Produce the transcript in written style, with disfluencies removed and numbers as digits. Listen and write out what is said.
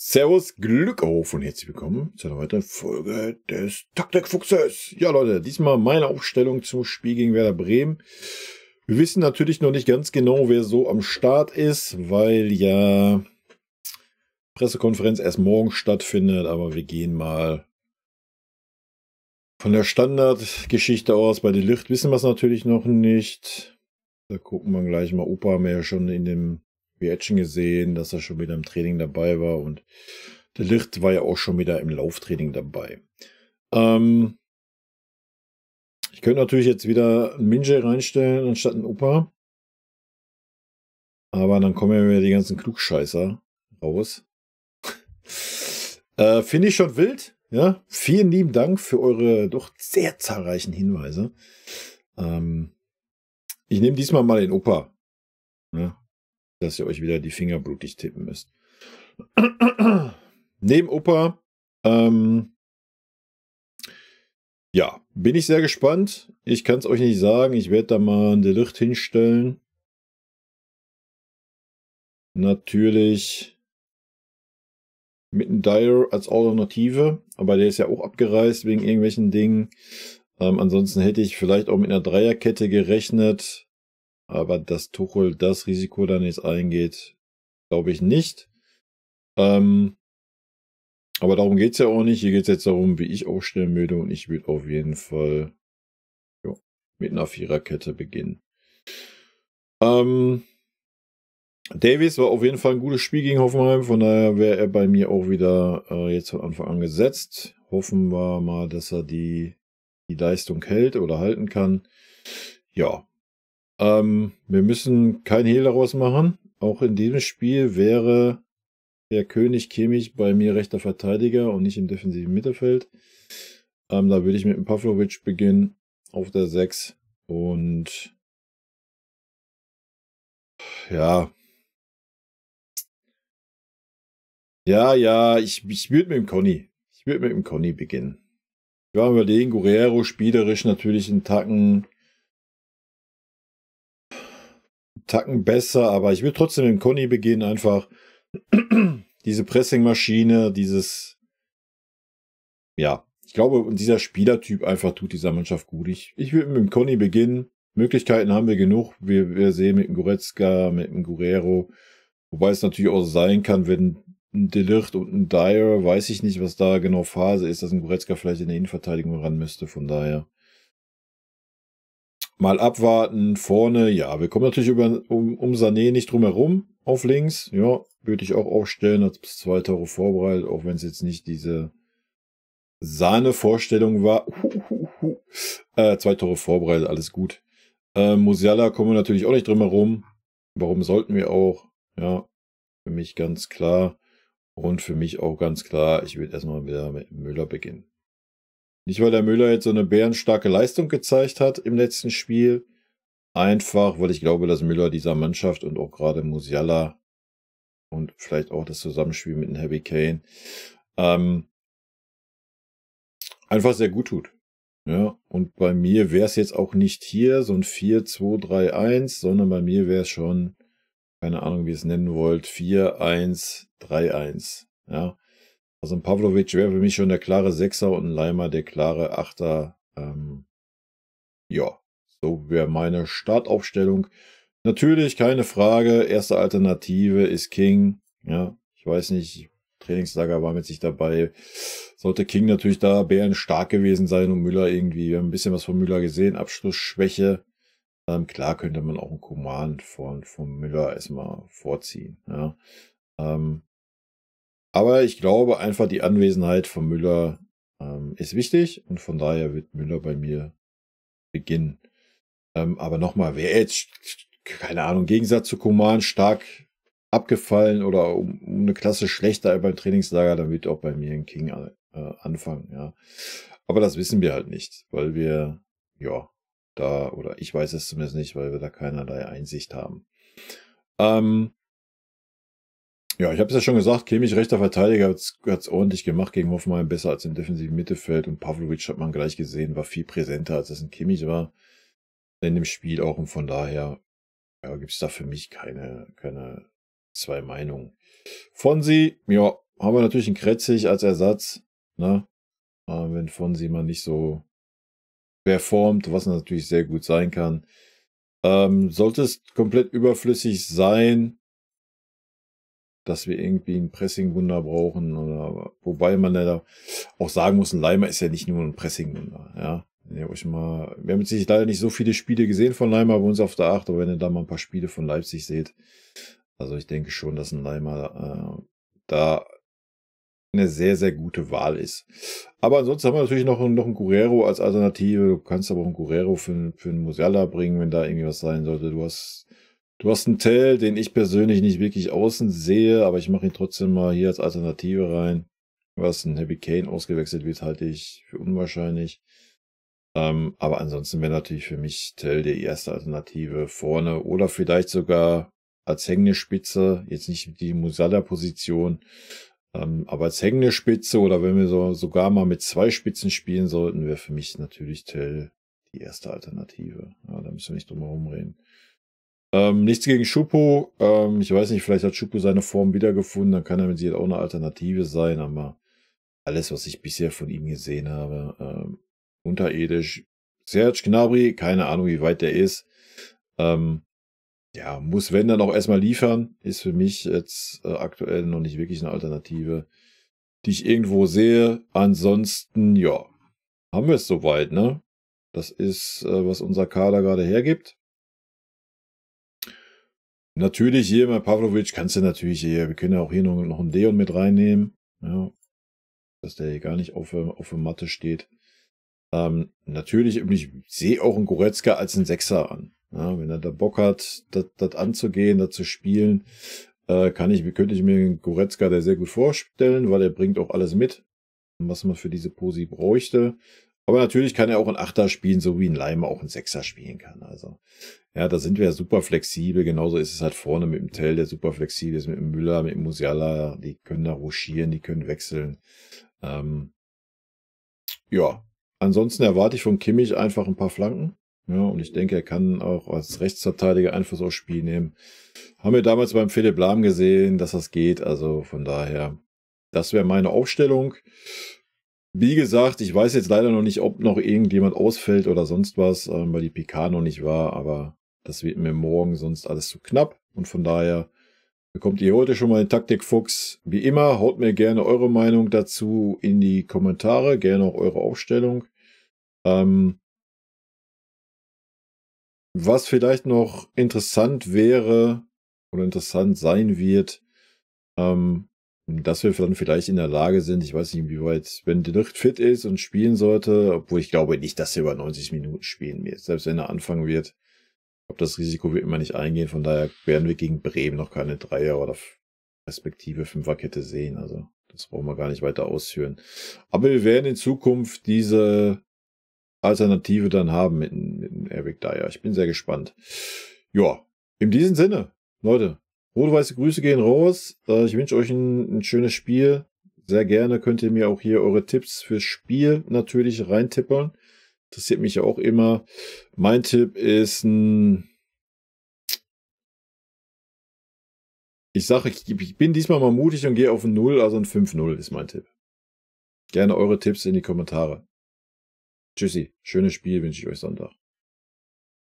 Servus, Glück auf und herzlich willkommen zu einer weiteren Folge des Taktikfuchses. Ja Leute, diesmal meine Aufstellung zum Spiel gegen Werder Bremen. Wir wissen natürlich noch nicht ganz genau, wer so am Start ist, weil ja Pressekonferenz erst morgen stattfindet, aber wir gehen mal von der Standardgeschichte aus. Bei De Ligt wissen wir es natürlich noch nicht. Da gucken wir gleich mal. Opa haben wir ja schon in dem Reaction gesehen, dass er schon wieder im Training dabei war und der Ligt war ja auch schon wieder im Lauftraining dabei. Ich könnte natürlich jetzt wieder einen Minjay reinstellen anstatt einen Opa. Aber dann kommen ja wieder die ganzen Klugscheißer raus. Finde ich schon wild. Ja, vielen lieben Dank für eure doch sehr zahlreichen Hinweise. Ich nehme diesmal mal den Opa. Ja, dass ihr euch wieder die Finger blutig tippen müsst. Neben Opa, ja, bin ich sehr gespannt. Ich kann es euch nicht sagen. Ich werde da mal ein De Ligt hinstellen. Natürlich mit einem Dyer als Alternative, aber der ist ja auch abgereist wegen irgendwelchen Dingen. Ansonsten hätte ich vielleicht auch mit einer Dreierkette gerechnet, aber dass Tuchel das Risiko dann jetzt eingeht, glaube ich nicht. Aber darum geht es ja auch nicht. Hier geht es jetzt darum, wie ich aufstellen würde, und ich würde auf jeden Fall mit einer Viererkette beginnen. Davies war auf jeden Fall ein gutes Spiel gegen Hoffenheim, von daher wäre er bei mir auch wieder jetzt von Anfang an gesetzt. Hoffen wir mal, dass er die Leistung hält oder halten kann. Ja, wir müssen kein Hehl daraus machen. Auch in diesem Spiel wäre der König Kimmich bei mir rechter Verteidiger und nicht im defensiven Mittelfeld. Da würde ich mit dem Pavlovic beginnen auf der 6 und ja, ich würde mit dem Conny. Ich würde mit dem Conny beginnen. Wir waren überlegen, Guerrero spielerisch natürlich einen Tacken besser, aber ich will trotzdem mit dem Conny beginnen, einfach diese Pressingmaschine, ja, ich glaube, dieser Spielertyp einfach tut dieser Mannschaft gut. Ich würde mit dem Conny beginnen. Möglichkeiten haben wir genug. Wir sehen mit dem Goretzka, mit dem Guerrero, wobei es natürlich auch sein kann, wenn ein De Ligt und ein Dyer, weiß ich nicht, was da genau Phase ist, dass ein Goretzka vielleicht in der Innenverteidigung ran müsste, von daher mal abwarten. Vorne, ja, wir kommen natürlich um Sané nicht drum herum auf links. Ja, würde ich auch aufstellen, hat 2 Tore vorbereitet, auch wenn es jetzt nicht diese Sahne-Vorstellung war. 2 Tore vorbereitet, alles gut. Musiala kommen wir natürlich auch nicht drum herum. Warum sollten wir auch? Ja, für mich ganz klar. Und für mich auch ganz klar, ich will erstmal wieder mit Müller beginnen. Nicht, weil der Müller jetzt so eine bärenstarke Leistung gezeigt hat im letzten Spiel. Einfach, weil ich glaube, dass Müller dieser Mannschaft und auch gerade Musiala und vielleicht auch das Zusammenspiel mit dem Harry Kane einfach sehr gut tut. Ja, und bei mir wäre es jetzt auch nicht hier so ein 4-2-3-1, sondern bei mir wäre es schon, keine Ahnung, wie ihr es nennen wollt, 4-1-3-1. Ja, also ein Pavlovic wäre für mich schon der klare Sechser und ein Leimer der klare Achter. Ja, so wäre meine Startaufstellung. Natürlich, keine Frage. Erste Alternative ist King. Ja, ich weiß nicht, Trainingslager war mit sich dabei. Sollte King natürlich da bärenstark gewesen sein und Müller irgendwie, wir haben ein bisschen was von Müller gesehen, Abschlussschwäche. Klar könnte man auch einen Command von Müller erstmal vorziehen. Ja. Aber ich glaube einfach, die Anwesenheit von Müller ist wichtig und von daher wird Müller bei mir beginnen. Aber nochmal, wer jetzt, keine Ahnung, im Gegensatz zu Coman stark abgefallen oder um eine Klasse schlechter beim Trainingslager, dann wird auch bei mir ein King anfangen, ja. Aber das wissen wir halt nicht, weil wir, ja, da, oder ich weiß es zumindest nicht, weil wir da keinerlei Einsicht haben. Ja, ich habe es ja schon gesagt, Kimmich, rechter Verteidiger, hat es ordentlich gemacht gegen Hoffenheim, besser als im defensiven Mittelfeld, und Pavlovic hat man gleich gesehen, war viel präsenter, als es ein Kimmich war in dem Spiel auch, und von daher ja, gibt es da für mich keine zwei Meinungen. Fonsi, ja, haben wir natürlich einen Kretzig als Ersatz, ne? Wenn Fonsi mal nicht so performt, was natürlich sehr gut sein kann. Sollte es komplett überflüssig sein, dass wir irgendwie ein Pressing-Wunder brauchen, oder wobei man ja auch sagen muss, ein Leimer ist ja nicht nur ein Pressing-Wunder, ja. Wir haben jetzt leider nicht so viele Spiele gesehen von Leimer bei uns auf der 8, aber wenn ihr da mal ein paar Spiele von Leipzig seht, also ich denke schon, dass ein Leimer da eine sehr, sehr gute Wahl ist. Aber ansonsten haben wir natürlich noch einen Guerrero als Alternative. Du kannst aber auch einen Guerrero für einen Musiala bringen, wenn da irgendwie was sein sollte. Du hast einen Tell, den ich persönlich nicht wirklich außen sehe, aber ich mache ihn trotzdem mal hier als Alternative rein. Was ein Harry Kane ausgewechselt wird, halte ich für unwahrscheinlich. Aber ansonsten wäre natürlich für mich Tell die erste Alternative vorne oder vielleicht sogar als hängende Spitze, jetzt nicht die Musiala-Position, aber als hängende Spitze oder wenn wir sogar mal mit 2 Spitzen spielen sollten, wäre für mich natürlich Tell die erste Alternative. Ja, da müssen wir nicht drum herum reden. Nichts gegen Choupo. Ich weiß nicht, vielleicht hat Choupo seine Form wiedergefunden, dann kann er mit sich auch eine Alternative sein, aber alles, was ich bisher von ihm gesehen habe, unterirdisch. Serge Gnabry, keine Ahnung, wie weit der ist. Ja, muss wenn dann auch erstmal liefern, ist für mich jetzt aktuell noch nicht wirklich eine Alternative, die ich irgendwo sehe. Ansonsten, ja, haben wir es soweit, ne? Das ist, was unser Kader gerade hergibt. Natürlich hier bei Pavlovic kannst du natürlich hier, wir können ja auch hier noch einen Deon mit reinnehmen, ja, dass der hier gar nicht auf der Matte steht. Natürlich, ich sehe auch einen Goretzka als einen Sechser an. Ja, wenn er da Bock hat, das anzugehen, das zu spielen, könnte ich mir einen Goretzka der sehr gut vorstellen, weil er bringt auch alles mit, was man für diese Posi bräuchte. Aber natürlich kann er auch einen Achter spielen, so wie ein Leimer auch einen Sechser spielen kann. Also, ja, da sind wir ja super flexibel. Genauso ist es halt vorne mit dem Tell, der super flexibel ist, mit dem Müller, mit dem Musiala. Die können da rochieren, die können wechseln. Ja, ansonsten erwarte ich von Kimmich einfach ein paar Flanken. Ja, und ich denke, er kann auch als Rechtsverteidiger Einfluss aufs Spiel nehmen. Haben wir damals beim Philipp Lahm gesehen, dass das geht. Also von daher, das wäre meine Aufstellung. Wie gesagt, ich weiß jetzt leider noch nicht, ob noch irgendjemand ausfällt oder sonst was, weil die PK noch nicht war. Aber das wird mir morgen sonst alles zu knapp. Und von daher bekommt ihr heute schon mal den Taktikfuchs. Wie immer, haut mir gerne eure Meinung dazu in die Kommentare. Gerne auch eure Aufstellung. Was vielleicht noch interessant wäre oder interessant sein wird, dass wir dann vielleicht in der Lage sind, ich weiß nicht, inwieweit, wenn De Ligt fit ist und spielen sollte, obwohl ich glaube nicht, dass er über 90 Minuten spielen wird, selbst wenn er anfangen wird. Ich glaube, das Risiko wird immer nicht eingehen, von daher werden wir gegen Bremen noch keine Dreier- oder respektive Fünferkette sehen, also das brauchen wir gar nicht weiter ausführen. Aber wir werden in Zukunft diese Alternative dann haben mit dem Eric Dyer. Ich bin sehr gespannt. Ja, in diesem Sinne, Leute, rot-weiße Grüße gehen raus. Ich wünsche euch ein schönes Spiel. Sehr gerne könnt ihr mir auch hier eure Tipps fürs Spiel natürlich reintippern. Interessiert mich ja auch immer. Mein Tipp ist ich bin diesmal mal mutig und gehe auf ein 0, also ein 5-0 ist mein Tipp. Gerne eure Tipps in die Kommentare. Tschüssi, schönes Spiel wünsche ich euch Sonntag.